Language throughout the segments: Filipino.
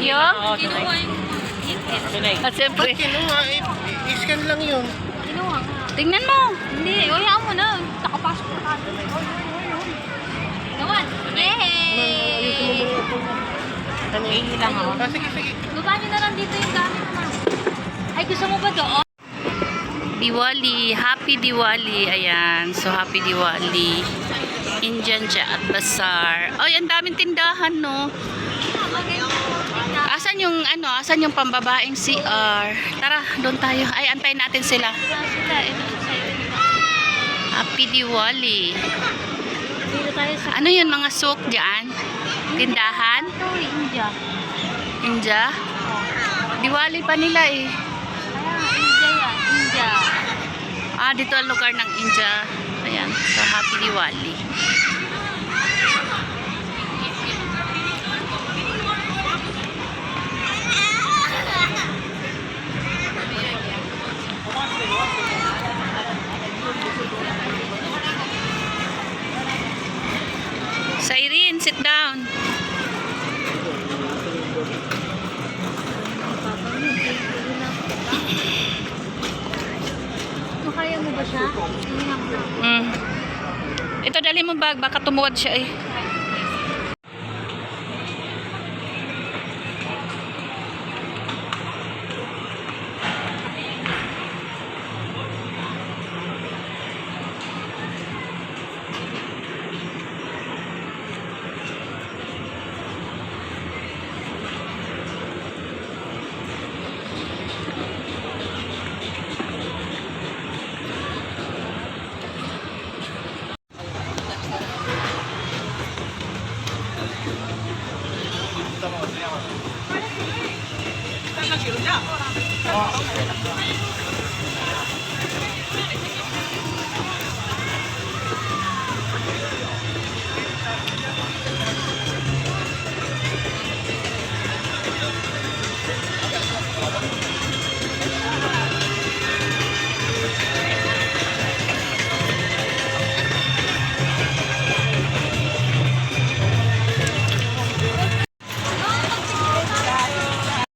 inyo? Kinuha yung At siyempre, Kinuha, i-scan lang yun. Kinuha nga. tingnan mo. Hindi, hayaan mo na. Nakapasok na kagad. Naman. Yay! Ihilang ako. Sige, sige. Baba nyo na lang dito yung gamit mo. Ay, gusto mo ba doon? Diwali, happy Diwali. Ayan, so happy Diwali. Indian Jaat Bazaar. Ay, ang daming tindahan, no? Asan yung ano, asan yung pambabaeng CR? Tara, doon tayo. Ay, antayin natin sila. Happy Diwali. Dito tayo sa Ano yun, mga souk dyan? Tindahan? ito, India. India? Diwali pa nila eh. India yan. India. Ah, dito ang lugar ng India. Ayan, so happy Diwali. Irene, sit down. Kaya mo ba siya? Ito, dali mo bag, baka tumuwad siya eh.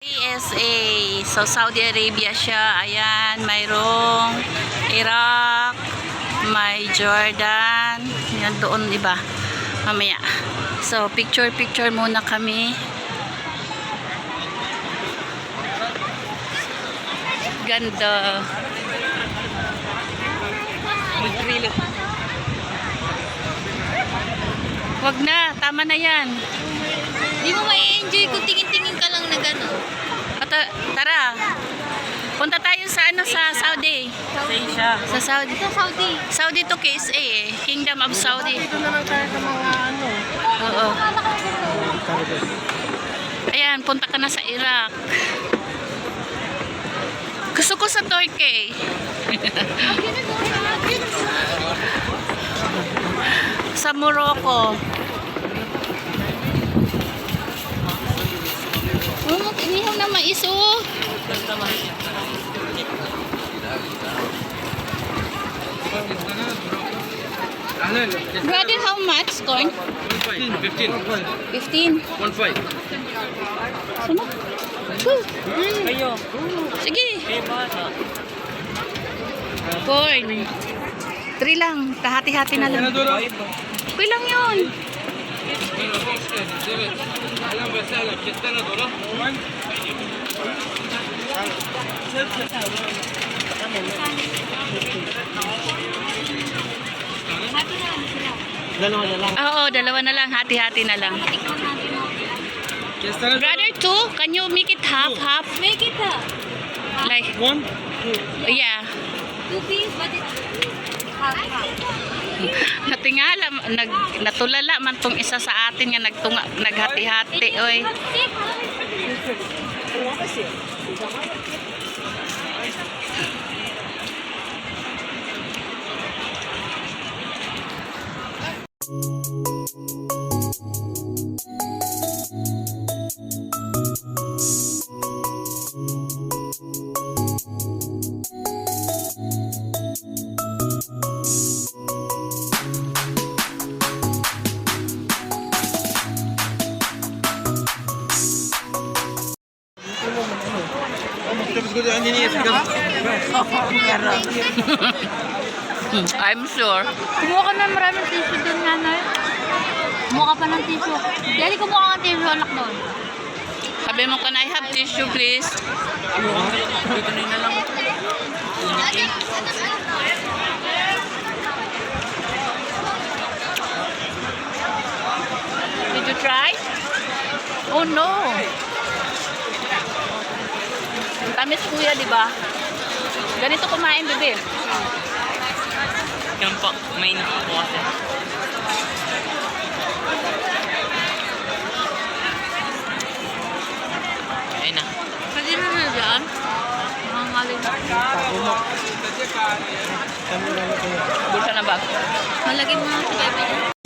PSA. So, Saudi Arabia siya. Ayan, mayroong Iraq, may Jordan. Yan doon, iba. Mamaya. So, picture muna kami. Ganda. Wag na, tama na yan. Di mo ma-enjoy kung tingin-tingin ka lang na gano'n. Tara. Punta tayo sa ano, sa Saudi. Sa Saudi. Ito, Saudi. Saudi to KSA eh. Kingdom of Saudi. Dito na lang tayo sa mga ano. Oo. Ayan, punta ka na sa Iraq. Gusto ko sa Turkey. Sa Morocco. Oh, inihaw na mais oh. Brother, how much corn? 15. 15. 1.5. Sino? Kayo. Sige. Corn. 3 lang. Kahati-hati na lang. Okay lang yun. Dalawa na lang. Oo, dalawa na lang. Hati-hati na lang. Brother, 2? Can you make it half? Make it Like, 1. yeah. 2 piece, but it's half. Natingala, natulala man tong isa sa atin nga naghati-hati. Oy. I'm sure. Kumuha ka na maraming tissue doon, nanay. Kumuha ka pa ng tissue. Daddy, kumuha ka ng tissue, anak doon. Sabi mo, can I have tissue, please? Dito na lang. Did you try? Oh no! Ang tamis kuya, di ba? Ganito kumain, bebe. Yan po, mainit po kasi. Ayun na. Pwede na na dyan. Nangangaling na. Bulsa na bag. Malagay mo na sa bebe.